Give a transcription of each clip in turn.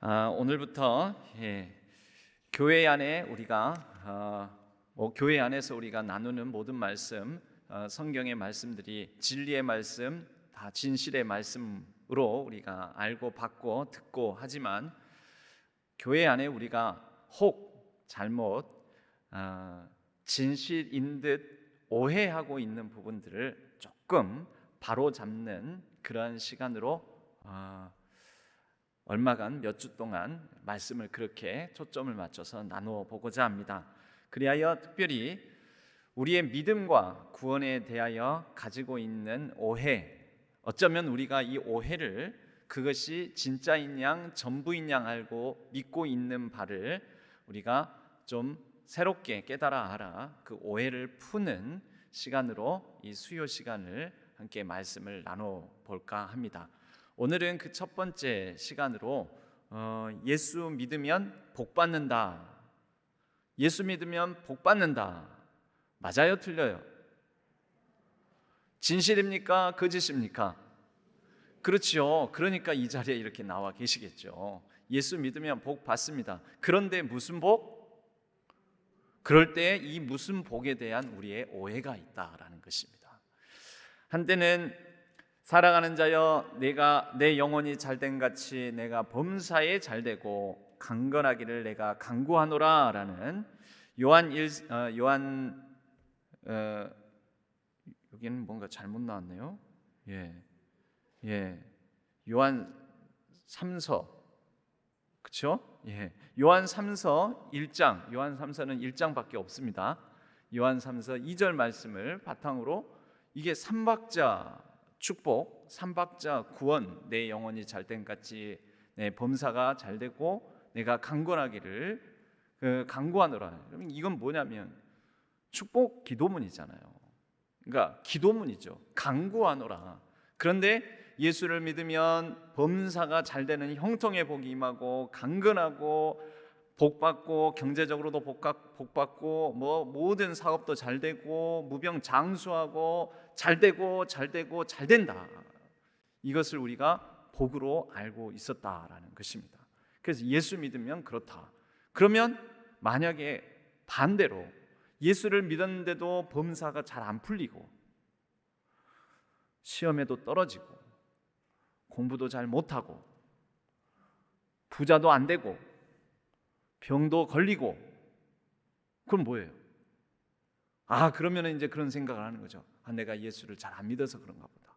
오늘부터 교회 안에 교회 안에서 우리가 나누는 모든 말씀, 성경의 말씀들이 진리의 말씀, 다 진실의 말씀으로 우리가 알고 받고 듣고 하지만 교회 안에 우리가 혹 잘못 진실인 듯 오해하고 있는 부분들을 조금 바로잡는 그런 시간으로 얼마간 몇 주 동안 말씀을 그렇게 초점을 맞춰서 나누어 보고자 합니다. 그리하여 특별히 우리의 믿음과 구원에 대하여 가지고 있는 오해, 어쩌면 우리가 이 오해를 그것이 진짜인 양 전부인 양 알고 믿고 있는 바를 우리가 좀 새롭게 깨달아 알아 그 오해를 푸는 시간으로 이 수요 시간을 함께 말씀을 나눠 볼까 합니다. 오늘은 그 첫 번째 시간으로 예수 믿으면 복 받는다. 예수 믿으면 복 받는다. 맞아요, 틀려요? 진실입니까? 거짓입니까? 그렇지요. 그러니까 이 자리에 이렇게 나와 계시겠죠. 예수 믿으면 복 받습니다. 그런데 무슨 복? 그럴 때 이 무슨 복에 대한 우리의 오해가 있다라는 것입니다. 한때는 사랑하는 자여, 내가 내 영혼이 잘된 같이 내가 범사에 잘되고 강건하기를 내가 간구하노라라는 여기는 뭔가 잘못 나왔네요. 요한 3서, 그렇죠? 요한 3서 1장, 요한 3서는 1장밖에 없습니다. 요한 3서 2절 말씀을 바탕으로 이게 삼박자 축복, 삼박자 구원, 내 영혼이 잘된 같이 내 범사가 잘되고 내가 강건하기를 간구하노라. 그러면 이건 뭐냐면 축복 기도문이잖아요. 그러니까 기도문이죠. 간구하노라. 그런데 예수를 믿으면 범사가 잘되는 형통의 복이 임하고 강건하고 복받고 경제적으로도 복받고 모든 사업도 잘되고 무병장수하고 잘된다. 이것을 우리가 복으로 알고 있었다라는 것입니다. 그래서 예수 믿으면 그렇다. 그러면 만약에 반대로 예수를 믿었는데도 범사가 잘 안 풀리고 시험에도 떨어지고 공부도 잘 못하고 부자도 안 되고 병도 걸리고, 그럼 뭐예요? 그러면 이제 그런 생각을 하는 거죠. 내가 예수를 잘 안 믿어서 그런가 보다.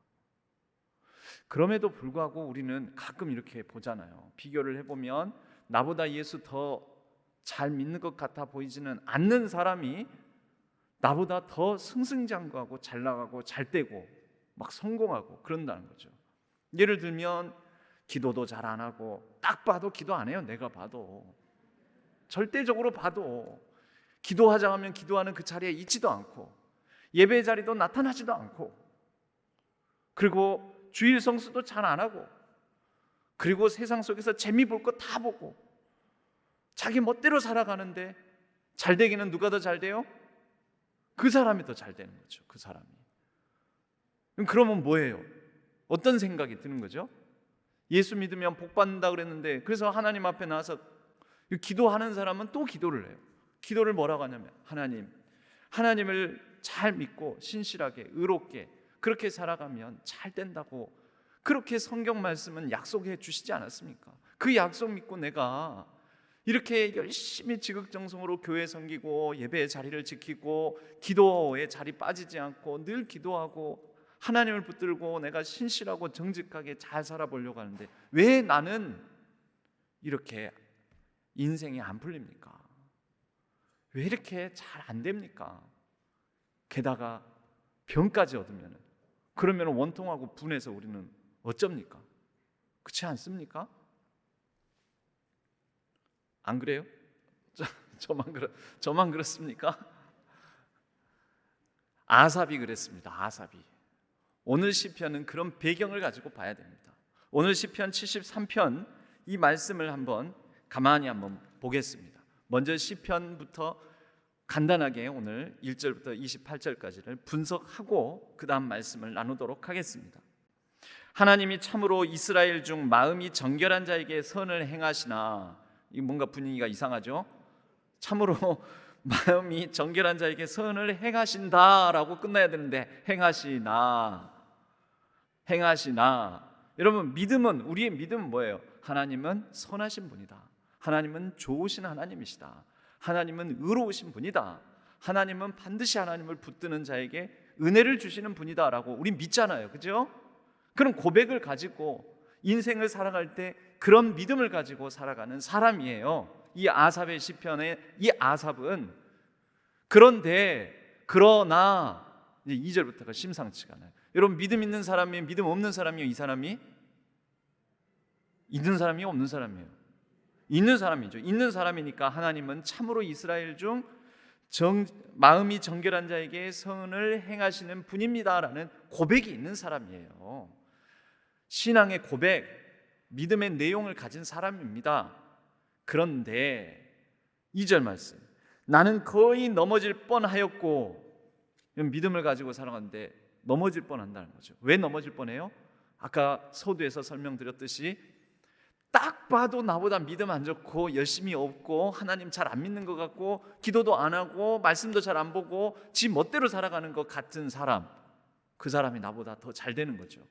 그럼에도 불구하고 우리는 가끔 이렇게 보잖아요. 비교를 해보면 나보다 예수 더 잘 믿는 것 같아 보이지는 않는 사람이 나보다 더 승승장구하고 잘 나가고 잘 되고 막 성공하고 그런다는 거죠. 예를 들면 기도도 잘 안 하고, 딱 봐도 기도 안 해요. 내가 봐도, 절대적으로 봐도 기도하자 하면 기도하는 그 자리에 있지도 않고 예배 자리도 나타나지도 않고, 그리고 주일 성수도 잘 안 하고, 그리고 세상 속에서 재미 볼 거 다 보고 자기 멋대로 살아가는데 잘 되기는 누가 더 잘 돼요? 그 사람이 더 잘 되는 거죠. 그 사람이. 그러면 뭐예요? 어떤 생각이 드는 거죠? 예수 믿으면 복 받는다 그랬는데, 그래서 하나님 앞에 나와서 기도하는 사람은 또 기도를 해요. 기도를 뭐라고 하냐면 하나님을 잘 믿고 신실하게 의롭게 그렇게 살아가면 잘 된다고, 그렇게 성경 말씀은 약속해 주시지 않았습니까? 그 약속 믿고 내가 이렇게 열심히 지극정성으로 교회 섬기고 예배의 자리를 지키고 기도의 자리 빠지지 않고 늘 기도하고 하나님을 붙들고 내가 신실하고 정직하게 잘 살아보려고 하는데 왜 나는 이렇게 인생이 안 풀립니까? 왜 이렇게 잘 안 됩니까? 게다가 병까지 얻으면, 그러면 원통하고 분해서 우리는 어쩝니까? 그렇지 않습니까? 안 그래요? 저만 그렇습니까? 아삽이 그랬습니다. 아삽이. 오늘 시편은 그런 배경을 가지고 봐야 됩니다. 오늘 시편 73편 이 말씀을 가만히 한번 보겠습니다. 먼저 시편부터 간단하게 오늘 1절부터 28절까지를 분석하고 그 다음 말씀을 나누도록 하겠습니다. 하나님이 참으로 이스라엘 중 마음이 정결한 자에게 선을 행하시나. 이 뭔가 분위기가 이상하죠? 참으로 마음이 정결한 자에게 선을 행하신다라고 끝나야 되는데 행하시나. 여러분, 믿음은, 우리의 믿음은 뭐예요? 하나님은 선하신 분이다. 하나님은 좋으신 하나님이시다. 하나님은 의로우신 분이다. 하나님은 반드시 하나님을 붙드는 자에게 은혜를 주시는 분이다 라고 우린 믿잖아요. 그죠? 그런 고백을 가지고 인생을 살아갈 때 그런 믿음을 가지고 살아가는 사람이에요. 이 아삽의 시편의 이 아삽은. 그러나 이제 2절부터가 심상치가 않아요. 여러분, 믿음 있는 사람이 믿음 없는 사람이요? 이 사람이 있는 사람이요? 없는 사람이에요? 있는 사람이죠. 있는 사람이니까 하나님은 참으로 이스라엘 중 마음이 정결한 자에게 선을 행하시는 분입니다라는 고백이 있는 사람이에요. 신앙의 고백, 믿음의 내용을 가진 사람입니다. 그런데 2절 말씀, 나는 거의 넘어질 뻔하였고, 믿음을 가지고 살아가는데 넘어질 뻔한다는 거죠. 왜 넘어질 뻔해요? 아까 서두에서 설명드렸듯이 딱 봐도 나보다 믿음 안 좋고 열심히 없고 하나님 잘 안 믿는 것 같고 기도도 안 하고 말씀도 잘 안 보고 지 멋대로 살아가는 것 같은 사람, 그 사람이 나보다 더 잘 되는 거죠.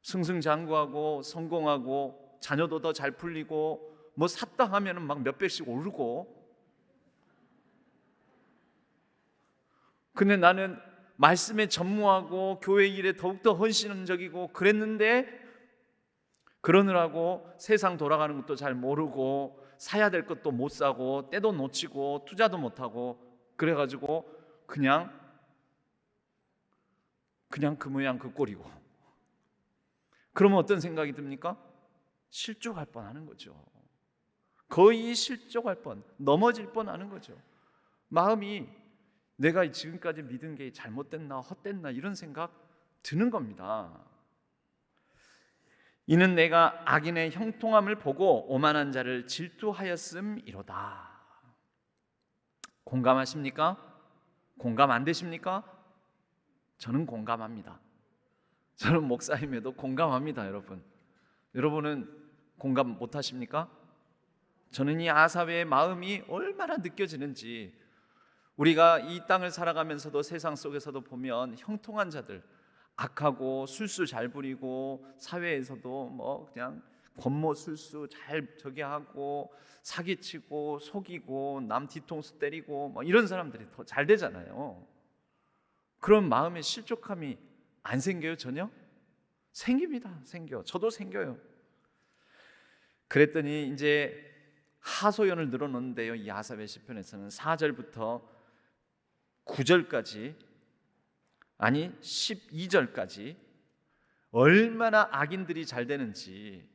승승장구하고 성공하고 자녀도 더 잘 풀리고 뭐 샀다 하면은 막 몇 배씩 오르고. 근데 나는 말씀에 전무하고 교회 일에 더욱더 헌신적이고 그랬는데 그러느라고 세상 돌아가는 것도 잘 모르고 사야 될 것도 못 사고 때도 놓치고 투자도 못하고 그래가지고 그냥 그 모양 그 꼴이고. 그러면 어떤 생각이 듭니까? 실족할 뻔하는 거죠. 거의 실족할 뻔, 넘어질 뻔하는 거죠. 마음이 내가 지금까지 믿은 게 잘못됐나 헛됐나 이런 생각 드는 겁니다. 이는 내가 악인의 형통함을 보고 오만한 자를 질투하였음이로다. 공감하십니까? 공감 안 되십니까? 저는 공감합니다. 저는 목사임에도 공감합니다. 여러분은 공감 못 하십니까? 저는 이 아삽의 마음이 얼마나 느껴지는지, 우리가 이 땅을 살아가면서도 세상 속에서도 보면 형통한 자들, 악하고 술수 잘 부리고 사회에서도 뭐 그냥 권모 술수 잘 저기 하고 사기치고 속이고 남 뒤통수 때리고 뭐 이런 사람들이 더 잘 되잖아요. 그런 마음의 실족함이 안 생겨요? 전혀? 생깁니다. 저도 생겨요. 그랬더니 이제 하소연을 늘어놓는데요. 이 아삽의 시편에서는 4절부터 9절까지, 아니 12절까지 얼마나 악인들이 잘 되는지,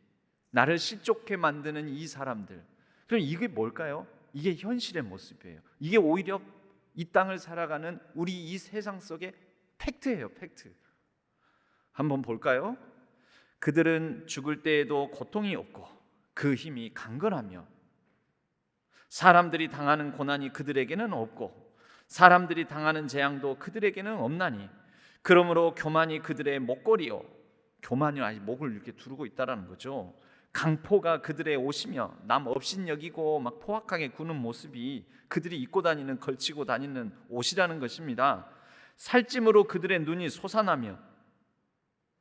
나를 실족해 만드는 이 사람들. 그럼 이게 뭘까요? 이게 현실의 모습이에요. 이게 오히려 이 땅을 살아가는 우리 이 세상 속의 팩트예요. 팩트. 한번 볼까요? 그들은 죽을 때에도 고통이 없고 그 힘이 강건하며 사람들이 당하는 고난이 그들에게는 없고 사람들이 당하는 재앙도 그들에게는 없나니 그러므로 교만이 그들의 목걸이요, 교만이 아직 목을 이렇게 두르고 있다라는 거죠. 강포가 그들의 옷이며 남 없인 여기고 막 포악하게 구는 모습이 그들이 입고 다니는, 걸치고 다니는 옷이라는 것입니다. 살찜으로 그들의 눈이 솟아나며,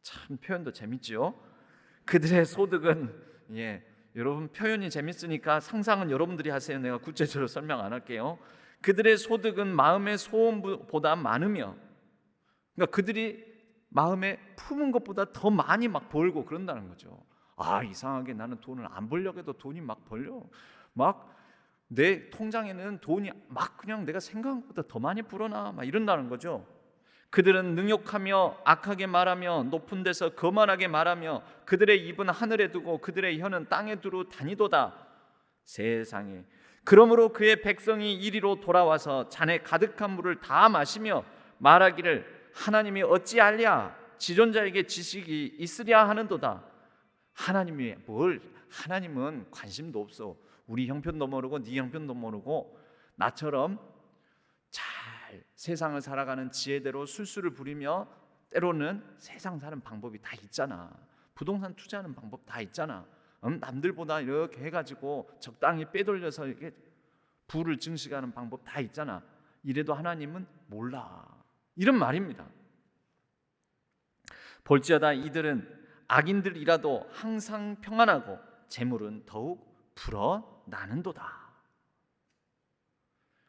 참 표현도 재밌죠. 그들의 소득은, 여러분 표현이 재밌으니까 상상은 여러분들이 하세요. 내가 구체적으로 설명 안 할게요. 그들의 소득은 마음의 소원보다 많으며, 그러니까 그들이 마음에 품은 것보다 더 많이 막 벌고 그런다는 거죠. 아, 이상하게 나는 돈을 안 벌려고 해도 돈이 막 벌려. 막 내 통장에는 돈이 막 그냥 내가 생각한 것보다 더 많이 불어나. 막 이런다는 거죠. 그들은 능욕하며 악하게 말하며 높은 데서 거만하게 말하며 그들의 입은 하늘에 두고 그들의 혀는 땅에 두루 다니도다. 세상에. 그러므로 그의 백성이 이리로 돌아와서 잔에 가득한 물을 다 마시며 말하기를 하나님이 어찌 알랴, 지존자에게 지식이 있으랴 하는도다. 하나님이 뭘, 하나님은 관심도 없어. 우리 형편도 모르고 네 형편도 모르고 나처럼 잘 세상을 살아가는 지혜대로 술수를 부리며 때로는 세상 사는 방법이 다 있잖아. 부동산 투자하는 방법 다 있잖아. 남들보다 이렇게 해가지고 적당히 빼돌려서 이렇게 부를 증식하는 방법 다 있잖아. 이래도 하나님은 몰라. 이런 말입니다. 볼지어다 이들은 악인들이라도 항상 평안하고 재물은 더욱 불어나는도다.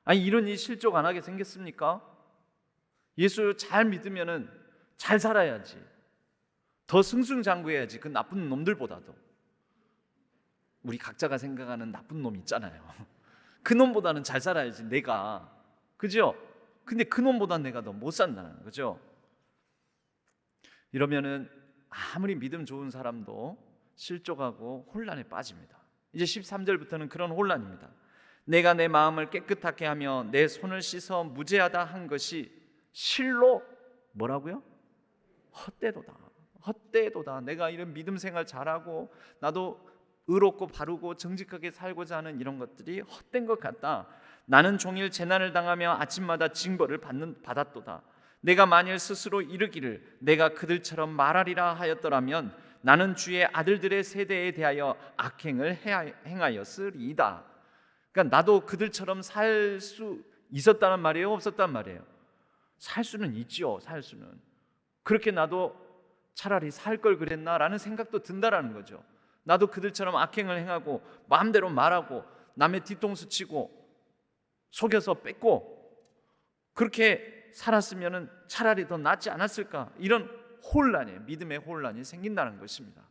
아니, 이런 일 실족 안 하게 생겼습니까? 예수 잘 믿으면은 잘 살아야지. 더 승승장구해야지. 그 나쁜 놈들보다도. 우리 각자가 생각하는 나쁜 놈 있잖아요. 그 놈보다는 잘 살아야지 내가. 그죠? 근데 그 놈보다 내가 더 못 산다는 거죠. 이러면은 아무리 믿음 좋은 사람도 실족하고 혼란에 빠집니다. 이제 13절부터는 그런 혼란입니다. 내가 내 마음을 깨끗하게 하며 내 손을 씻어 무죄하다 한 것이 실로 뭐라고요? 헛되도다. 헛되도다. 내가 이런 믿음 생활 잘하고 나도 의롭고 바르고 정직하게 살고자 하는 이런 것들이 헛된 것 같다. 나는 종일 재난을 당하며 아침마다 징벌을 받았도다. 내가 만일 스스로 이르기를 내가 그들처럼 말하리라 하였더라면 나는 주의 아들들의 세대에 대하여 악행을 행하였으리이다. 그러니까 나도 그들처럼 살 수 있었다는 말이에요? 없었단 말이에요? 살 수는 있죠. 살 수는. 그렇게 나도 차라리 살 걸 그랬나라는 생각도 든다라는 거죠. 나도 그들처럼 악행을 행하고 마음대로 말하고 남의 뒤통수 치고 속여서 뺏고 그렇게 살았으면 차라리 더 낫지 않았을까? 이런 혼란이, 믿음의 혼란이 생긴다는 것입니다.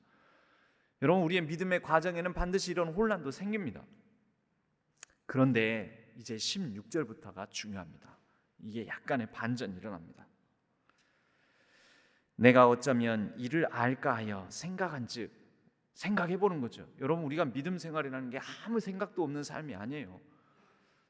여러분, 우리의 믿음의 과정에는 반드시 이런 혼란도 생깁니다. 그런데 이제 16절부터가 중요합니다. 이게 약간의 반전이 일어납니다. 내가 어쩌면 이를 알까 하여 생각한즉, 생각해보는 거죠. 여러분, 우리가 믿음 생활이라는 게 아무 생각도 없는 삶이 아니에요.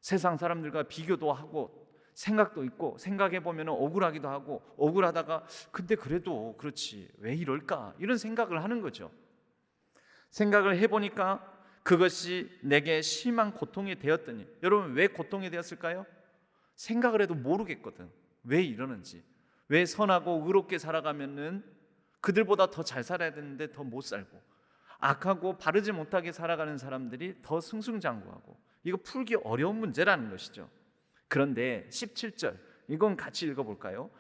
세상 사람들과 비교도 하고 생각도 있고, 생각해보면 억울하기도 하고, 억울하다가 근데 그래도 그렇지 왜 이럴까, 이런 생각을 하는 거죠. 생각을 해보니까 그것이 내게 심한 고통이 되었더니, 여러분 왜 고통이 되었을까요? 생각을 해도 모르겠거든. 왜 이러는지. 왜 선하고 의롭게 살아가면은 그들보다 더 잘 살아야 되는데 더 못 살고, 악하고 바르지 못하게 살아가는 사람들이 더 승승장구하고, 이거 풀기 어려운 문제라는 것이죠. 그런데 17절, 이건 같이 읽어볼까요?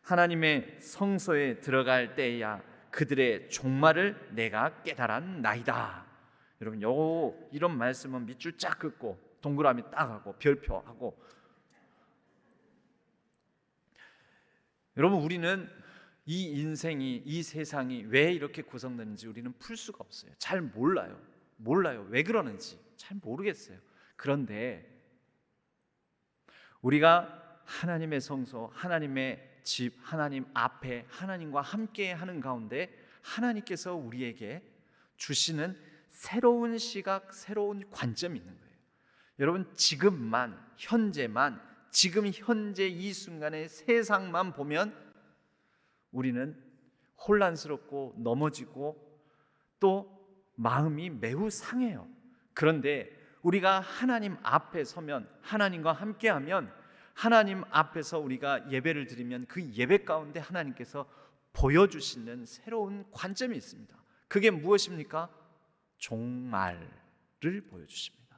하나님의 성소에 들어갈 때야 그들의 종말을 내가 깨달았나이다. 여러분, 이런 말씀은 밑줄 쫙 긋고 동그라미 딱 하고 별표하고, 여러분, 우리는 이 인생이, 이 세상이 왜 이렇게 구성되는지 우리는 풀 수가 없어요. 잘 몰라요. 왜 그러는지 잘 모르겠어요. 그런데 우리가 하나님의 성소, 하나님의 집, 하나님 앞에 하나님과 함께 하는 가운데 하나님께서 우리에게 주시는 새로운 시각, 새로운 관점이 있는 거예요. 여러분, 지금만, 현재만, 지금 현재 이 순간의 세상만 보면 우리는 혼란스럽고 넘어지고 또 마음이 매우 상해요. 그런데 우리가 하나님 앞에 서면, 하나님과 함께하면, 하나님 앞에서 우리가 예배를 드리면 그 예배 가운데 하나님께서 보여주시는 새로운 관점이 있습니다. 그게 무엇입니까? 종말을 보여주십니다.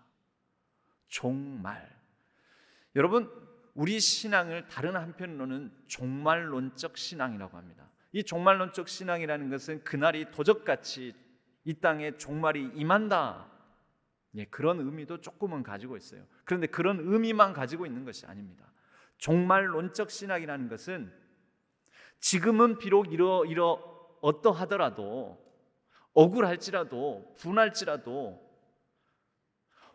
종말. 여러분, 우리 신앙을 다른 한편으로는 종말론적 신앙이라고 합니다. 이 종말론적 신앙이라는 것은 그날이 도적같이 이 땅에 종말이 임한다, 그런 의미도 조금은 가지고 있어요. 그런데 그런 의미만 가지고 있는 것이 아닙니다. 종말론적 신학이라는 것은 지금은 비록 어떠하더라도, 억울할지라도, 분할지라도,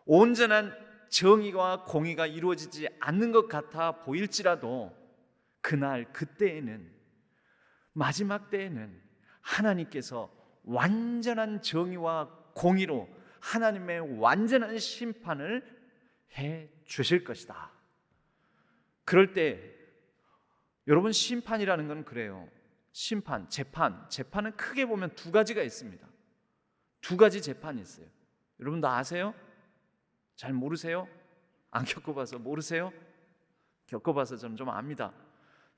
온전한 정의와 공의가 이루어지지 않는 것 같아 보일지라도 그날, 그때에는, 마지막 때에는 하나님께서 완전한 정의와 공의로 하나님의 완전한 심판을 해 주실 것이다. 그럴 때 여러분, 심판이라는 건 그래요. 심판, 재판은 크게 보면 두 가지가 있습니다. 두 가지 재판이 있어요. 여러분 다 아세요? 잘 모르세요? 안 겪어봐서 모르세요? 겪어봐서 저는 좀 압니다.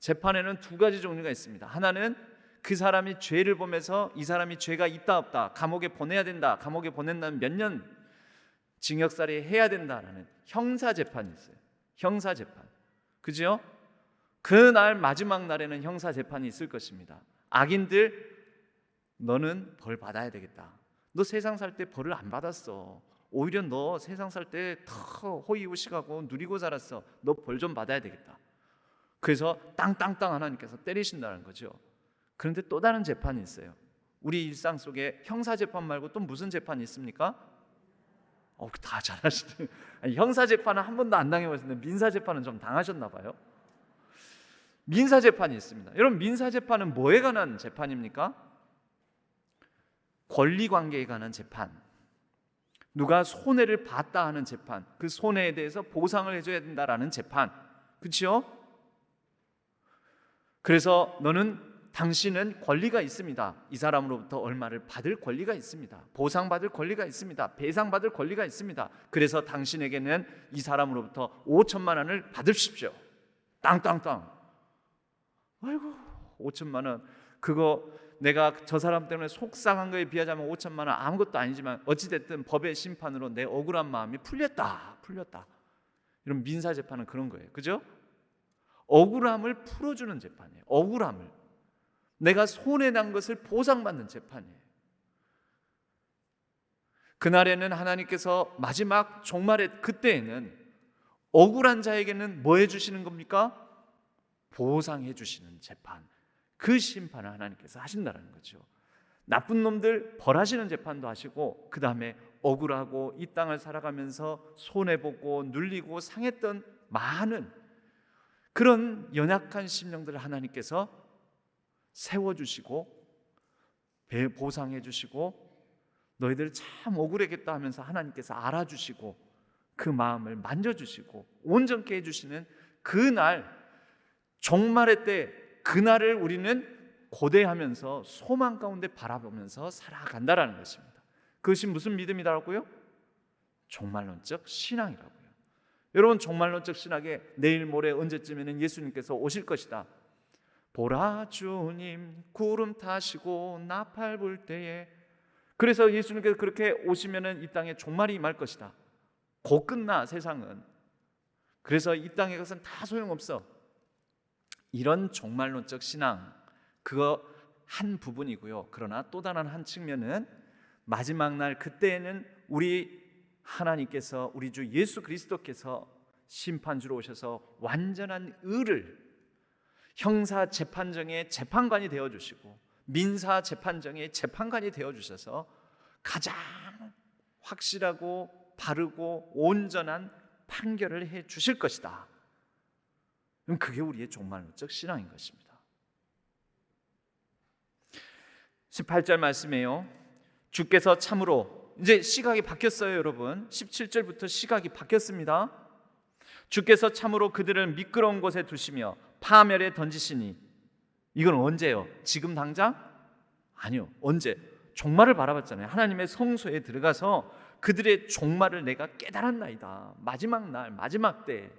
재판에는 두 가지 종류가 있습니다. 하나는 그 사람이 죄를 보면서 이 사람이 죄가 있다 없다, 감옥에 보내야 된다, 감옥에 보낸다면 몇 년 징역살이 해야 된다라는 형사재판이 있어요. 형사재판. 그죠? 그날 마지막 날에는 형사재판이 있을 것입니다. 악인들, 너는 벌 받아야 되겠다. 너 세상 살 때 벌을 안 받았어. 오히려 너 세상 살 때 더 호의호식하고 누리고 살았어. 너 벌 좀 받아야 되겠다. 그래서 땅땅땅 하나님께서 때리신다는 거죠. 그런데 또 다른 재판이 있어요. 우리 일상 속에 형사재판 말고 또 무슨 재판이 있습니까? 다 잘하시네. 형사재판은 한 번도 안 당해보셨는데 민사재판은 좀 당하셨나 봐요. 민사재판이 있습니다. 여러분, 민사재판은 뭐에 관한 재판입니까? 권리관계에 관한 재판. 누가 손해를 봤다 하는 재판, 그 손해에 대해서 보상을 해줘야 된다라는 재판. 그렇죠? 그래서 당신은 권리가 있습니다. 이 사람으로부터 얼마를 받을 권리가 있습니다. 보상받을 권리가 있습니다. 배상받을 권리가 있습니다. 그래서 당신에게는 이 사람으로부터 5천만 원을 받으십시오. 땅땅땅. 아이고, 5천만 원. 그거 내가 저 사람 때문에 속상한 거에 비하자면 5천만 원 아무것도 아니지만 어찌됐든 법의 심판으로 내 억울한 마음이 풀렸다. 이런 민사재판은 그런 거예요. 그죠? 억울함을 풀어주는 재판이에요. 억울함을. 내가 손해난 것을 보상받는 재판이에요. 그날에는 하나님께서 마지막 종말의 그때에는 억울한 자에게는 뭐 해주시는 겁니까? 보상해 주시는 재판. 그 심판을 하나님께서 하신다는 거죠. 나쁜 놈들 벌하시는 재판도 하시고, 그 다음에 억울하고 이 땅을 살아가면서 손해보고 눌리고 상했던 많은 그런 연약한 심령들을 하나님께서 세워주시고 보상해 주시고, 너희들 참 억울하겠다 하면서 하나님께서 알아주시고 그 마음을 만져주시고 온전케 해주시는 그날, 종말의 때, 그날을 우리는 고대하면서 소망 가운데 바라보면서 살아간다라는 것입니다. 그것이 무슨 믿음이라고요? 종말론적 신앙이라고요. 여러분, 종말론적 신학에 내일 모레 언제쯤에는 예수님께서 오실 것이다. 보라 주님 구름 타시고 나팔 불 때에. 그래서 예수님께서 그렇게 오시면은 이 땅에 종말이 임할 것이다. 곧 끝나 세상은. 그래서 이 땅의 것은 다 소용없어. 이런 종말론적 신앙, 그거 한 부분이고요. 그러나 또 다른 한 측면은 마지막 날 그때에는 우리 하나님께서, 우리 주 예수 그리스도께서 심판주로 오셔서 완전한 의를 형사 재판정의 재판관이 되어주시고 민사 재판정의 재판관이 되어주셔서 가장 확실하고 바르고 온전한 판결을 해 주실 것이다. 그럼 그게 우리의 종말론적 신앙인 것입니다. 18절 말씀이에요. 주께서 참으로, 이제 시각이 바뀌었어요 여러분. 17절부터 시각이 바뀌었습니다. 주께서 참으로 그들을 미끄러운 곳에 두시며 파멸에 던지시니. 이건 언제요? 지금 당장? 아니요. 언제? 종말을 바라봤잖아요. 하나님의 성소에 들어가서 그들의 종말을 내가 깨달았나이다. 마지막 날, 마지막 때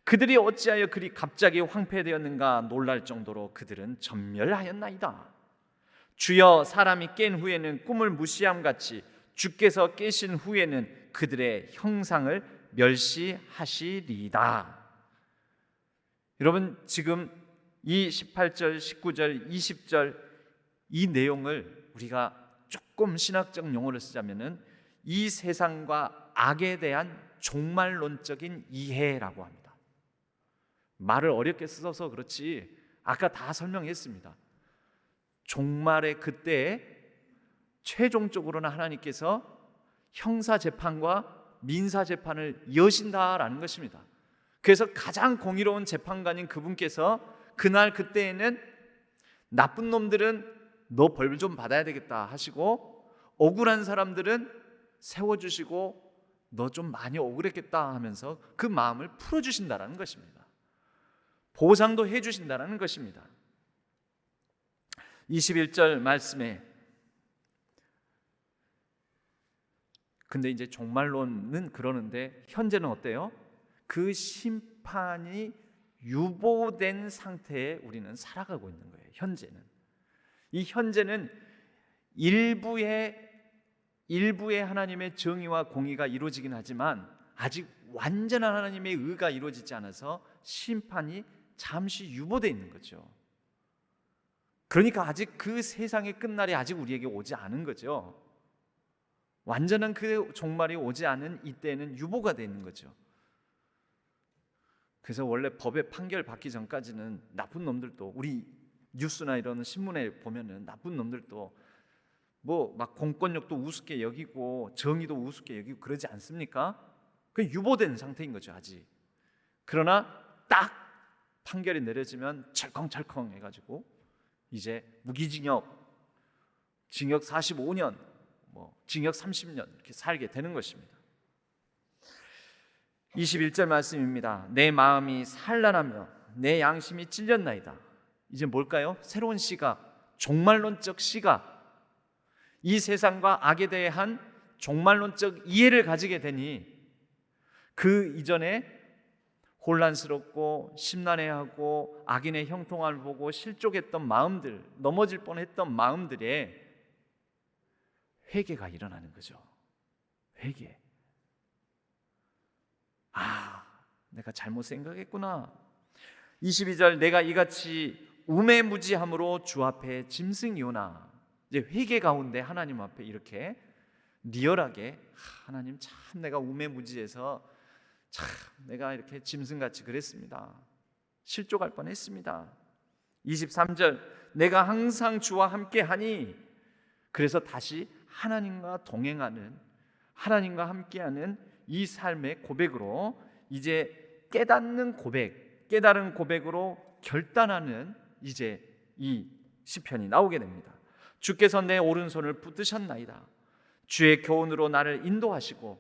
그들이 어찌하여 그리 갑자기 황폐되었는가 놀랄 정도로 그들은 전멸하였나이다. 주여, 사람이 깬 후에는 꿈을 무시함같이 주께서 깨신 후에는 그들의 형상을 멸시하시리이다. 여러분, 지금 이 18절, 19절, 20절 이 내용을 우리가 조금 신학적 용어를 쓰자면은 이 세상과 악에 대한 종말론적인 이해라고 합니다. 말을 어렵게 써서 그렇지 아까 다 설명했습니다. 종말의 그때에 최종적으로는 하나님께서 형사재판과 민사재판을 여신다라는 것입니다. 그래서 가장 공의로운 재판관인 그분께서 그날 그때에는 나쁜 놈들은 너 벌 좀 받아야 되겠다 하시고, 억울한 사람들은 세워주시고 너 좀 많이 억울했겠다 하면서 그 마음을 풀어주신다라는 것입니다. 보상도 해주신다라는 것입니다. 21절 말씀에, 근데 이제 종말론은 그러는데 현재는 어때요? 그 심판이 유보된 상태에 우리는 살아가고 있는 거예요. 현재는. 이 현재는 일부의 하나님의 정의와 공의가 이루어지긴 하지만 아직 완전한 하나님의 의가 이루어지지 않아서 심판이 잠시 유보되어 있는 거죠. 그러니까 아직 그 세상의 끝날이 아직 우리에게 오지 않은 거죠. 완전한 그 종말이 오지 않은 이때는 유보가 되어 있는 거죠. 그래서 원래 법의 판결 받기 전까지는 나쁜 놈들도, 우리 뉴스나 이런 신문에 보면은 나쁜 놈들도 뭐 막 공권력도 우습게 여기고 정의도 우습게 여기고 그러지 않습니까? 그 유보된 상태인 거죠 아직. 그러나 딱 판결이 내려지면 철컹철컹 해가지고 이제 무기징역, 징역 45년, 징역 30년 이렇게 살게 되는 것입니다. 21절 말씀입니다. 내 마음이 산란하며 내 양심이 찔렸나이다. 이제 뭘까요? 새로운 시각, 종말론적 시각. 이 세상과 악에 대한 종말론적 이해를 가지게 되니 그 이전에 혼란스럽고 심란해하고 악인의 형통함을 보고 실족했던 마음들, 넘어질 뻔했던 마음들에 회개가 일어나는 거죠. 회개. 내가 잘못 생각했구나. 22절 내가 이같이 우매무지함으로 주 앞에 짐승이오나. 이제 회개 가운데 하나님 앞에 이렇게 리얼하게 하나님 참 내가 우매무지해서 참 내가 이렇게 짐승같이 그랬습니다. 실족할 뻔했습니다. 23절 내가 항상 주와 함께하니. 그래서 다시 하나님과 동행하는, 하나님과 함께하는 이 삶의 고백으로 이제 깨닫는 고백, 깨달은 고백으로 결단하는 이제 이 시편이 나오게 됩니다. 주께서 내 오른손을 붙드셨나이다. 주의 교훈으로 나를 인도하시고.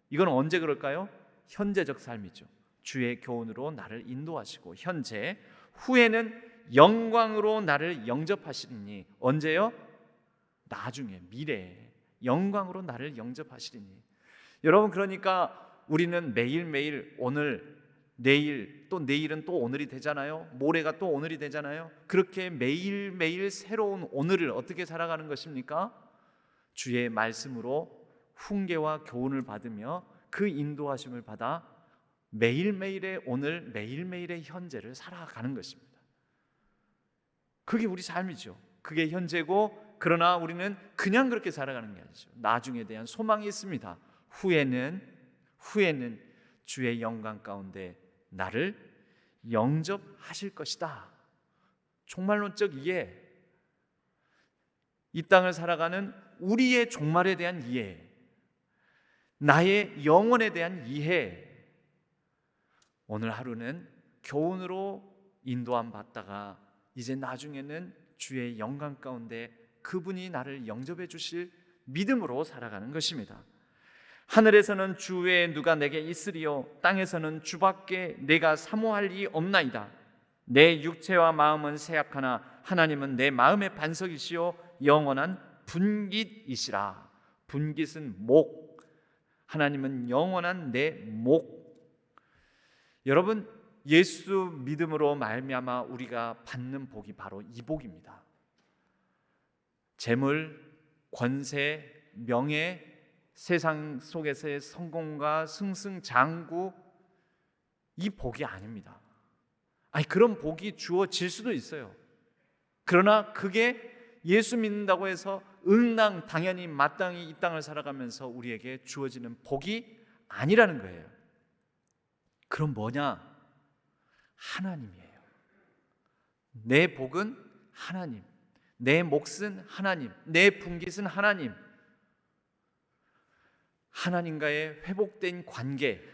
이건 언제 그럴까요? 현재적 삶이죠. 주의 교훈으로 나를 인도하시고 현재, 후에는 영광으로 나를 영접하시리니. 언제요? 나중에, 미래에 영광으로 나를 영접하시리니. 여러분, 그러니까 우리는 매일매일 오늘, 내일, 또 내일은 또 오늘이 되잖아요. 모레가 또 오늘이 되잖아요. 그렇게 매일매일 새로운 오늘을 어떻게 살아가는 것입니까? 주의 말씀으로 훈계와 교훈을 받으며 그 인도하심을 받아 매일매일의 오늘, 매일매일의 현재를 살아가는 것입니다. 그게 우리 삶이죠. 그게 현재고, 그러나 우리는 그냥 그렇게 살아가는 게 아니죠. 나중에 대한 소망이 있습니다. 후에는 주의 영광 가운데 나를 영접하실 것이다. 종말론적 이해, 이 땅을 살아가는 우리의 종말에 대한 이해, 나의 영혼에 대한 이해. 오늘 하루는 교훈으로 인도함 받다가 이제 나중에는 주의 영광 가운데 그분이 나를 영접해 주실 믿음으로 살아가는 것입니다. 하늘에서는 주 외에 누가 내게 있으리요, 땅에서는 주밖에 내가 사모할 이 없나이다. 내 육체와 마음은 쇠약하나 하나님은 내 마음의 반석이시요 영원한 분깃이시라. 분깃은 목, 하나님은 영원한 내 목. 여러분, 예수 믿음으로 말미암아 우리가 받는 복이 바로 이 복입니다. 재물, 권세, 명예, 세상 속에서의 성공과 승승장구, 이 복이 아닙니다. 그런 복이 주어질 수도 있어요. 그러나 그게 예수 믿는다고 해서 당연히 마땅히 이 땅을 살아가면서 우리에게 주어지는 복이 아니라는 거예요. 그럼 뭐냐? 하나님이에요. 내 복은 하나님, 내 몫은 하나님, 내 분깃은 하나님. 하나님과의 회복된 관계,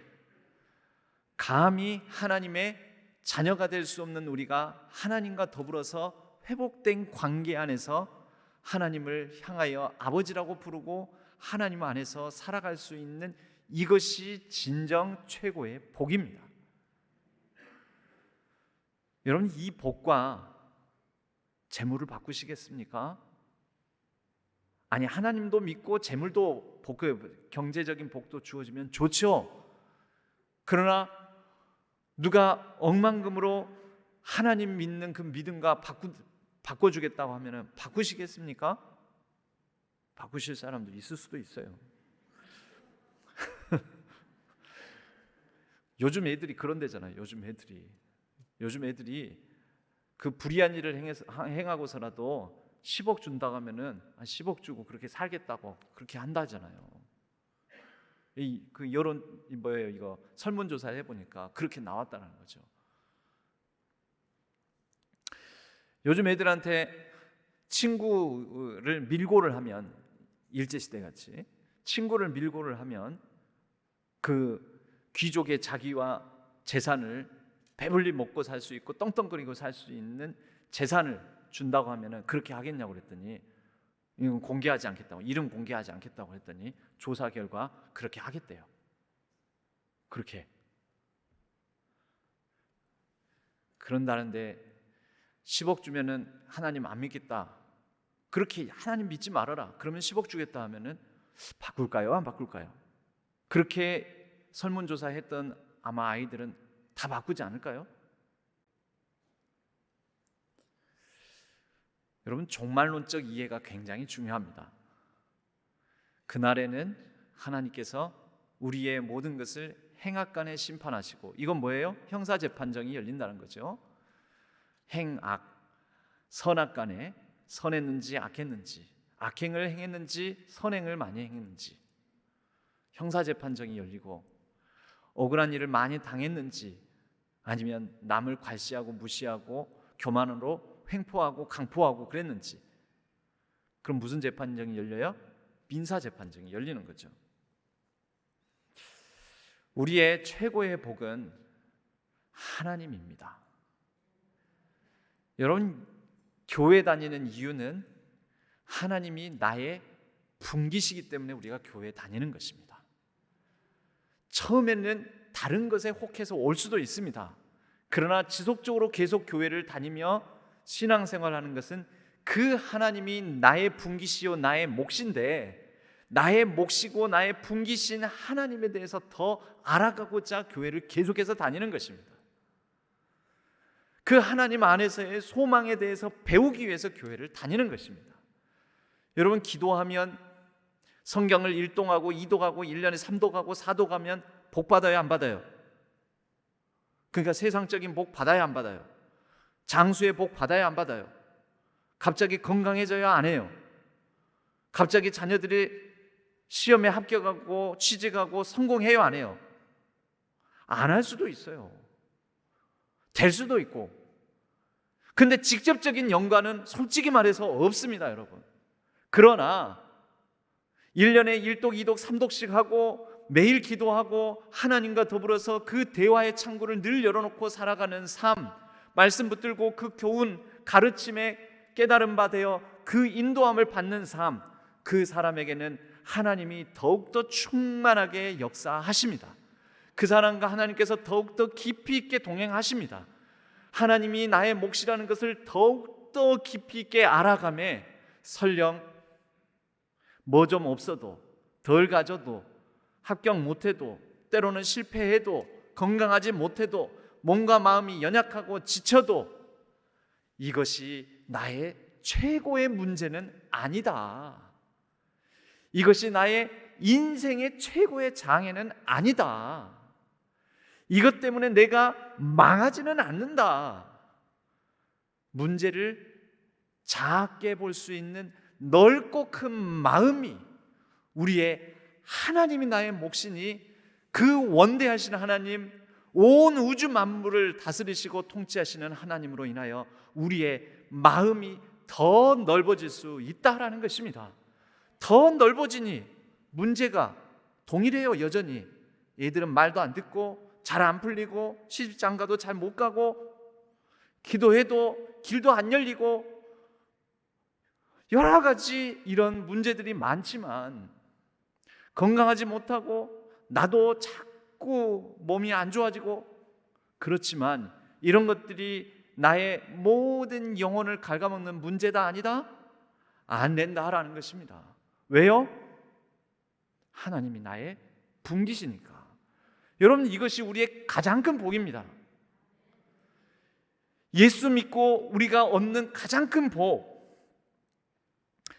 감히 하나님의 자녀가 될 수 없는 우리가 하나님과 더불어서 회복된 관계 안에서 하나님을 향하여 아버지라고 부르고 하나님 안에서 살아갈 수 있는, 이것이 진정 최고의 복입니다. 여러분, 이 복과 재물을 바꾸시겠습니까? 아니, 하나님도 믿고 재물도 경제적인 복도 주어지면 좋죠. 그러나 누가 억만금으로 하나님 믿는 그 믿음과 바꿔주겠다고 하면 바꾸시겠습니까? 바꾸실 사람도 있을 수도 있어요. 요즘 애들이 그런 데잖아요. 요즘 애들이 그 불의한 일을 행하고서라도 10억 준다고 하면은 10억 주고 그렇게 살겠다고 그렇게 한다잖아요. 그 여론 뭐예요? 이거 설문조사 해보니까 그렇게 나왔다는 거죠. 요즘 애들한테 친구를 밀고를 하면, 일제시대 같이 친구를 밀고를 하면 그 귀족의 자기와 재산을 배불리 먹고 살 수 있고 떵떵거리고 살 수 있는 재산을 준다고 하면은 그렇게 하겠냐고 그랬더니 이건 공개하지 않겠다고, 이름 공개하지 않겠다고 했더니 조사 결과 그렇게 하겠대요. 그렇게. 그런다는데 10억 주면은 하나님 안 믿겠다, 그렇게 하나님 믿지 말아라, 그러면 10억 주겠다 하면은 바꿀까요? 안 바꿀까요? 그렇게 설문조사 했던 아마 아이들은 다 바꾸지 않을까요? 여러분, 종말론적 이해가 굉장히 중요합니다. 그날에는 하나님께서 우리의 모든 것을 행악간에 심판하시고, 이건 뭐예요? 형사재판정이 열린다는 거죠. 행악, 선악간에 선했는지 악했는지, 악행을 행했는지 선행을 많이 행했는지 형사재판정이 열리고, 억울한 일을 많이 당했는지 아니면 남을 괄시하고 무시하고 교만으로 횡포하고 강포하고 그랬는지, 그럼 무슨 재판정이 열려요? 민사재판정이 열리는 거죠. 우리의 최고의 복은 하나님입니다. 여러분, 교회 다니는 이유는 하나님이 나의 분기시기 때문에 우리가 교회에 다니는 것입니다. 처음에는 다른 것에 혹해서 올 수도 있습니다. 그러나 지속적으로 계속 교회를 다니며 신앙생활하는 것은 그 하나님이 나의 분기시요 나의 몫인데, 나의 몫이고 나의 분기신 하나님에 대해서 더 알아가고자 교회를 계속해서 다니는 것입니다. 그 하나님 안에서의 소망에 대해서 배우기 위해서 교회를 다니는 것입니다. 여러분, 기도하면 성경을 1동하고 2독하고 1년에 3독하고 4독 하면 복 받아요, 안 받아요? 그러니까 세상적인 복 받아요, 안 받아요? 장수의 복 받아요, 안 받아요? 갑자기 건강해져요, 안 해요? 갑자기 자녀들이 시험에 합격하고 취직하고 성공해요, 안 해요? 안 할 수도 있어요. 될 수도 있고. 근데 직접적인 연관은 솔직히 말해서 없습니다, 여러분. 그러나 1년에 1독, 2독, 3독씩 하고 매일 기도하고 하나님과 더불어서 그 대화의 창구를 늘 열어놓고 살아가는 삶, 말씀 붙들고 그 교훈, 가르침에 깨달음 받아 그 인도함을 받는 삶, 그 사람에게는 하나님이 더욱더 충만하게 역사하십니다. 그 사람과 하나님께서 더욱더 깊이 있게 동행하십니다. 하나님이 나의 몫이라는 것을 더욱더 깊이 있게 알아가매 설령 뭐 좀 없어도, 덜 가져도, 합격 못해도, 때로는 실패해도, 건강하지 못해도, 몸과 마음이 연약하고 지쳐도 이것이 나의 최고의 문제는 아니다. 이것이 나의 인생의 최고의 장애는 아니다. 이것 때문에 내가 망하지는 않는다. 문제를 작게 볼 수 있는 넓고 큰 마음이 우리의 하나님이 나의 몫이니 그 원대하신 하나님, 온 우주 만물을 다스리시고 통치하시는 하나님으로 인하여 우리의 마음이 더 넓어질 수 있다라는 것입니다. 더 넓어지니 문제가 동일해요. 여전히 애들은 말도 안 듣고 잘 안 풀리고 시집장가도 잘 못 가고 기도해도 길도 안 열리고 여러 가지 이런 문제들이 많지만, 건강하지 못하고 나도 자꾸 몸이 안 좋아지고, 그렇지만 이런 것들이 나의 모든 영혼을 갉아먹는 문제다 아니다? 안 된다라는 것입니다. 왜요? 하나님이 나의 분기시니까. 여러분, 이것이 우리의 가장 큰 복입니다. 예수 믿고 우리가 얻는 가장 큰 복.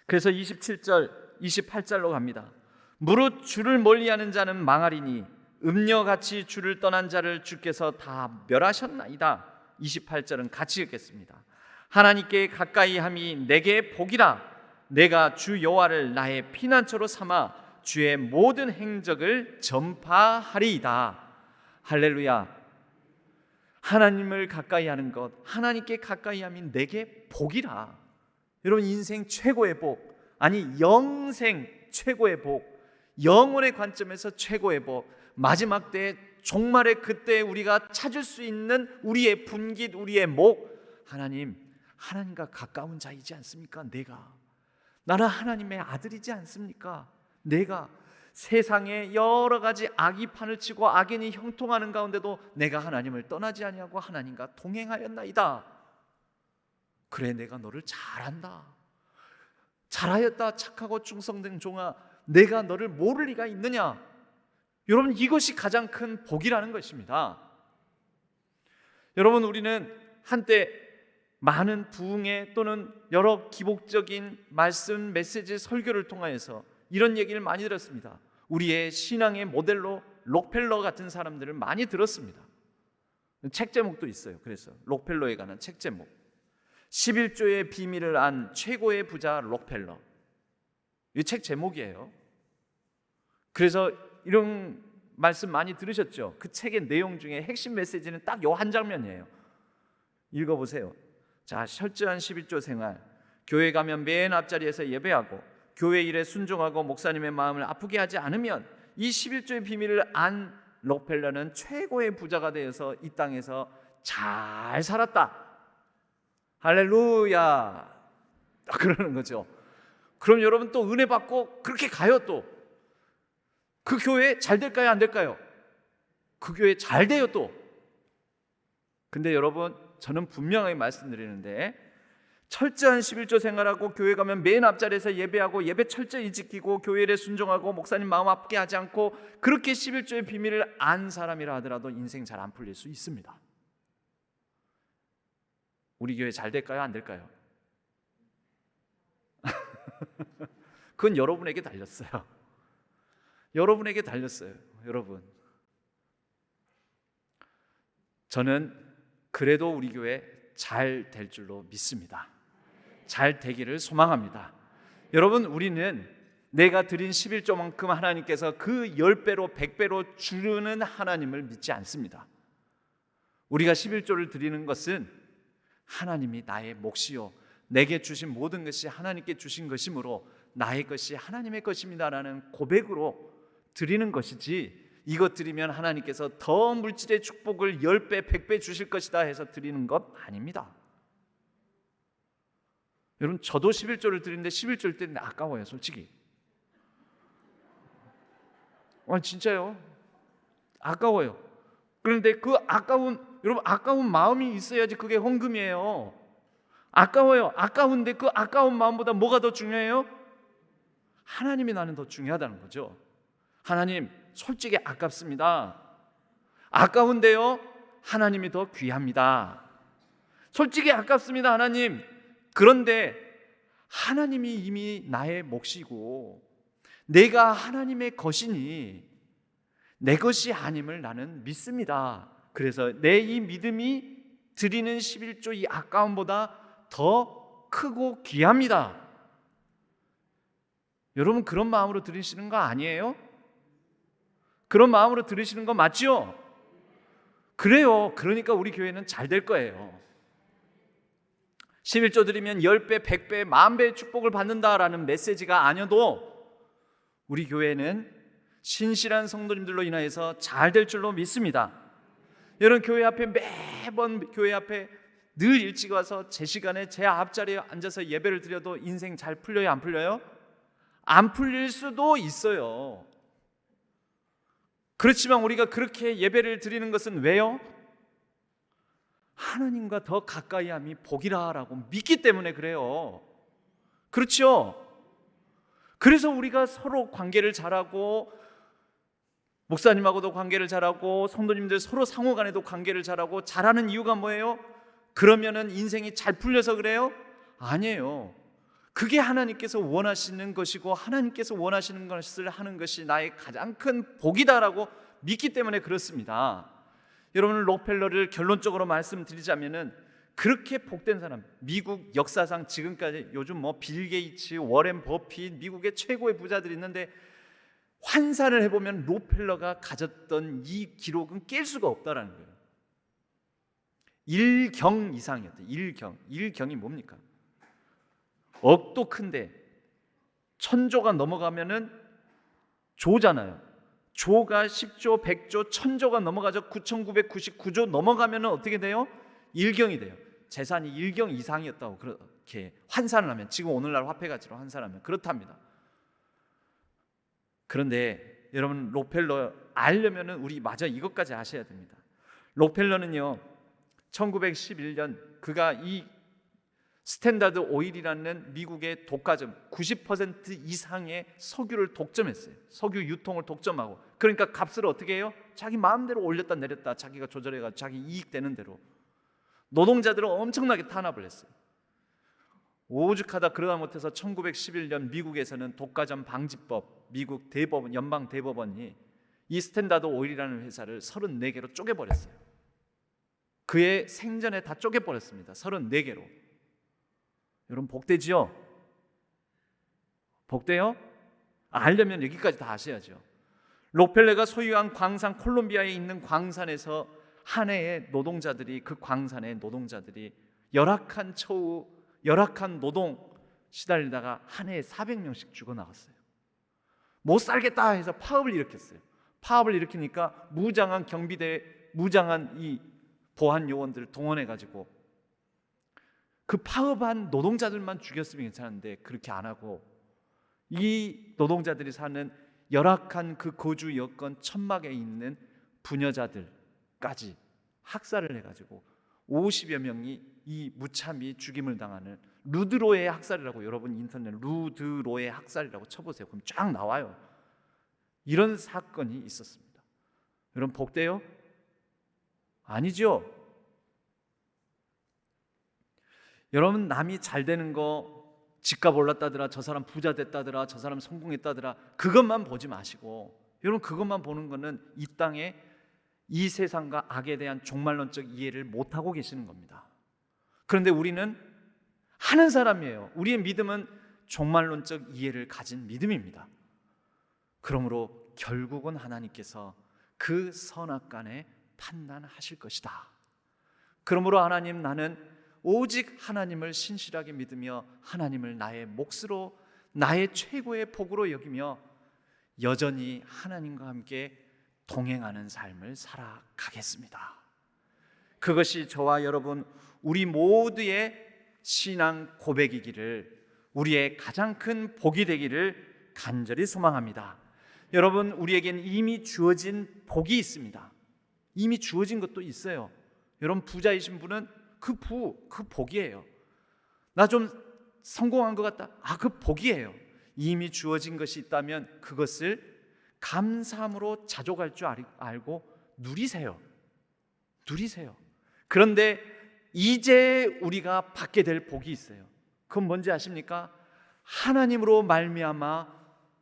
그래서 27절, 28절로 갑니다. 무릇 주를 멀리하는 자는 망하리니 음녀같이 주를 떠난 자를 주께서 다 멸하셨나이다. 28절은 같이 읽겠습니다. 하나님께 가까이함이 내게 복이라. 내가 주 여호와를 나의 피난처로 삼아 주의 모든 행적을 전파하리이다. 할렐루야. 하나님을 가까이하는 것, 하나님께 가까이함이 내게 복이라. 여러분, 인생 최고의 복, 아니 영생 최고의 복, 영혼의 관점에서 최고의 복, 마지막 때 종말의 그때 우리가 찾을 수 있는 우리의 분깃, 우리의 목, 하나님과 가까운 자이지 않습니까? 나는 하나님의 아들이지 않습니까? 내가 세상에 여러 가지 악이 판을 치고 악인이 형통하는 가운데도 내가 하나님을 떠나지 아니하고 하나님과 동행하였나이다. 그래, 내가 너를 잘 안다. 잘하였다 착하고 충성된 종아, 내가 너를 모를 리가 있느냐? 여러분, 이것이 가장 큰 복이라는 것입니다. 여러분, 우리는 한때 많은 부흥회 또는 여러 기복적인 말씀, 메시지, 설교를 통하여서 이런 얘기를 많이 들었습니다. 우리의 신앙의 모델로 록펠러 같은 사람들을 많이 들었습니다. 책 제목도 있어요. 그래서 록펠러에 관한 책 제목, 11조의 비밀을 안 최고의 부자 록펠러, 이 책 제목이에요. 그래서 이런 말씀 많이 들으셨죠? 그 책의 내용 중에 핵심 메시지는 딱 요 한 장면이에요. 읽어보세요. 자, 철저한 11조 생활, 교회 가면 맨 앞자리에서 예배하고 교회 일에 순종하고 목사님의 마음을 아프게 하지 않으면 이 11조의 비밀을 안 록펠러는 최고의 부자가 되어서 이 땅에서 잘 살았다. 할렐루야. 그러는 거죠. 그럼 여러분 또 은혜 받고 그렇게 가요. 또 그 교회 잘 될까요? 안 될까요? 그 교회 잘 돼요. 또 근데 여러분, 저는 분명하게 말씀드리는데, 철저한 11조 생활하고 교회 가면 맨 앞자리에서 예배하고 예배 철저히 지키고 교회 일에 순종하고 목사님 마음 아프게 하지 않고 그렇게 11조의 비밀을 안 사람이라 하더라도 인생 잘 안 풀릴 수 있습니다. 우리 교회 잘 될까요? 안 될까요? 그건 여러분에게 달렸어요. 여러분에게 달렸어요. 여러분, 저는 그래도 우리 교회 잘 될 줄로 믿습니다. 잘 되기를 소망합니다. 여러분, 우리는 내가 드린 11조만큼 하나님께서 그 10배로 100배로 주는 하나님을 믿지 않습니다. 우리가 11조를 드리는 것은 하나님이 나의 몫이요 내게 주신 모든 것이 하나님께 주신 것이므로 나의 것이 하나님의 것입니다라는 고백으로 드리는 것이지, 이것 드리면 하나님께서 더 물질의 축복을 10배, 100배 주실 것이다 해서 드리는 것 아닙니다. 여러분, 저도 11조를 드리는데 11조를 때는 아까워요, 솔직히. 진짜요. 아까워요. 그런데 그 아까운 마음이 있어야지 그게 헌금이에요. 아까워요. 아까운데 그 아까운 마음보다 뭐가 더 중요해요? 하나님이 나는 더 중요하다는 거죠. 하나님, 솔직히 아깝습니다. 아까운데요, 하나님이 더 귀합니다. 솔직히 아깝습니다, 하나님. 그런데 하나님이 이미 나의 몫이고 내가 하나님의 것이니 내 것이 아님을 나는 믿습니다. 그래서 내 이 믿음이 드리는 11조 이 아까움보다 더 크고 귀합니다. 여러분, 그런 마음으로 드리시는 거 아니에요? 그런 마음으로 들으시는 거 맞죠? 그래요. 그러니까 우리 교회는 잘 될 거예요. 11조 드리면 10배, 100배, 10,000배의 축복을 받는다라는 메시지가 아니어도 우리 교회는 신실한 성도님들로 인하여서 잘 될 줄로 믿습니다. 여러분, 교회 앞에 매번 교회 앞에 늘 일찍 와서 제 시간에 제 앞자리에 앉아서 예배를 드려도 인생 잘 풀려요? 안 풀려요? 안 풀릴 수도 있어요. 그렇지만 우리가 그렇게 예배를 드리는 것은 왜요? 하나님과 더 가까이함이 복이라라고 믿기 때문에 그래요. 그렇죠? 그래서 우리가 서로 관계를 잘하고 목사님하고도 관계를 잘하고 성도님들 서로 상호간에도 관계를 잘하고 잘하는 이유가 뭐예요? 그러면은 인생이 잘 풀려서 그래요? 아니에요. 그게 하나님께서 원하시는 것이고 하나님께서 원하시는 것을 하는 것이 나의 가장 큰 복이다라고 믿기 때문에 그렇습니다. 여러분, 록펠러를 결론적으로 말씀드리자면은 그렇게 복된 사람, 미국 역사상 지금까지 요즘 빌 게이츠, 워렌 버핏, 미국의 최고의 부자들이 있는데 환산을 해보면 록펠러가 가졌던 이 기록은 깰 수가 없다라는 거예요. 1경 이상이었대요. 1경이 뭡니까? 억도 큰데 1000조가 넘어가면은 조잖아요. 조가 10조, 100조, 1000조가 넘어가죠. 9999조 넘어가면은 어떻게 돼요? 1경이 돼요. 재산이 1경 이상이었다고 그렇게 환산을 하면, 지금 오늘날 화폐 가치로 환산하면 그렇답니다. 그런데 여러분, 록펠러 알려면은 우리 마저 이것까지 아셔야 됩니다. 록펠러는요 1911년 그가 이 스탠다드 오일이라는 미국의 독과점 90% 이상의 석유를 독점했어요. 석유 유통을 독점하고, 그러니까 값을 어떻게 해요? 자기 마음대로 올렸다 내렸다 자기가 조절해가지고 자기 이익되는 대로 노동자들은 엄청나게 탄압을 했어요. 오죽하다 그러다 못해서 1911년 미국에서는 독과점 방지법, 미국 대법원, 연방 대법원이 이 스탠다드 오일이라는 회사를 34개로 쪼개버렸어요. 그의 생전에 다 쪼개버렸습니다. 34개로. 여러분, 복되지요? 복돼요? 알려면 여기까지 다 아셔야죠. 록펠러가 소유한 광산, 콜롬비아에 있는 광산에서 한 해에 노동자들이, 그 광산의 노동자들이 열악한 처우, 열악한 노동 시달리다가 한 해에 400명씩 죽어나갔어요. 못 살겠다 해서 파업을 일으켰어요. 파업을 일으키니까 무장한 경비대, 무장한 이 보안 요원들을 동원해가지고 그 파업한 노동자들만 죽였으면 괜찮은데 그렇게 안 하고 이 노동자들이 사는 열악한 그 거주 여건 천막에 있는 부녀자들까지 학살을 해가지고 50여 명이 이 무참히 죽임을 당하는 루드로의 학살이라고, 여러분 인터넷 루드로의 학살이라고 쳐보세요. 그럼 쫙 나와요. 이런 사건이 있었습니다. 여러분, 복돼요? 아니죠. 여러분, 남이 잘 되는 거, 집값 올랐다더라, 저 사람 부자 됐다더라, 저 사람 성공했다더라, 그것만 보지 마시고, 여러분 그것만 보는 거는 이 땅에 이 세상과 악에 대한 종말론적 이해를 못하고 계시는 겁니다. 그런데 우리는 하는 사람이에요. 우리의 믿음은 종말론적 이해를 가진 믿음입니다. 그러므로 결국은 하나님께서 그 선악간에 판단하실 것이다. 그러므로 하나님, 나는 오직 하나님을 신실하게 믿으며 하나님을 나의 몫으로, 나의 최고의 복으로 여기며 여전히 하나님과 함께 동행하는 삶을 살아가겠습니다. 그것이 저와 여러분, 우리 모두의 신앙 고백이기를, 우리의 가장 큰 복이 되기를 간절히 소망합니다. 여러분, 우리에겐 이미 주어진 복이 있습니다. 이미 주어진 것도 있어요. 여러분, 부자이신 분은 그 복이에요. 나 좀 성공한 것 같다. 그 복이에요. 이미 주어진 것이 있다면 그것을 감사함으로 자족할 줄 알고 누리세요. 그런데 이제 우리가 받게 될 복이 있어요. 그건 뭔지 아십니까? 하나님으로 말미암아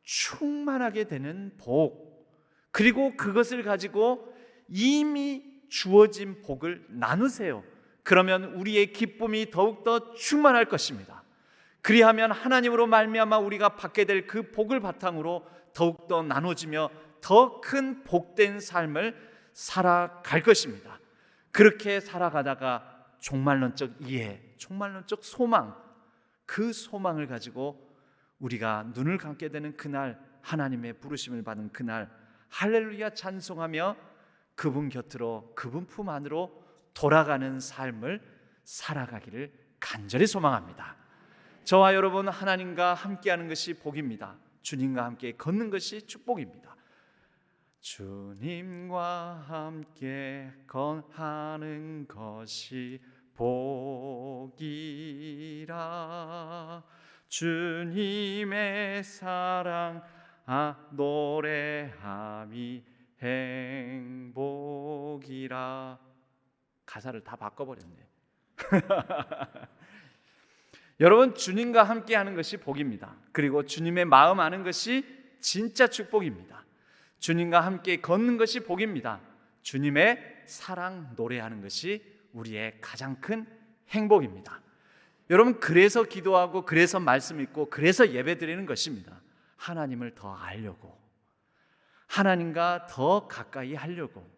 충만하게 되는 복, 그리고 그것을 가지고 이미 주어진 복을 나누세요. 그러면 우리의 기쁨이 더욱더 충만할 것입니다. 그리하면 하나님으로 말미암아 우리가 받게 될 그 복을 바탕으로 더욱더 나눠지며 더 큰 복된 삶을 살아갈 것입니다. 그렇게 살아가다가 종말론적 이해, 종말론적 소망, 그 소망을 가지고 우리가 눈을 감게 되는 그날, 하나님의 부르심을 받은 그날, 할렐루야 찬송하며 그분 곁으로, 그분 품 안으로 돌아가는 삶을 살아가기를 간절히 소망합니다. 저와 여러분, 하나님과 함께하는 것이 복입니다. 주님과 함께 걷는 것이 축복입니다. 주님과 함께 거하는 것이 복이라. 주님의 사랑 노래함이 행복이라. 가사를 다 바꿔버렸네. 여러분, 주님과 함께 하는 것이 복입니다. 그리고 주님의 마음 아는 것이 진짜 축복입니다. 주님과 함께 걷는 것이 복입니다. 주님의 사랑 노래하는 것이 우리의 가장 큰 행복입니다. 여러분, 그래서 기도하고 그래서 말씀 읽고 그래서 예배 드리는 것입니다. 하나님을 더 알려고, 하나님과 더 가까이 하려고,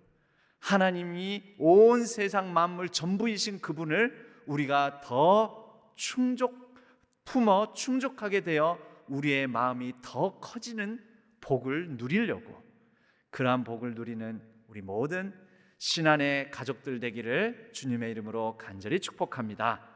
하나님이 온 세상 만물 전부이신 그분을 우리가 더 품어 충족하게 되어 우리의 마음이 더 커지는 복을 누리려고, 그러한 복을 누리는 우리 모든 신안의 가족들 되기를 주님의 이름으로 간절히 축복합니다.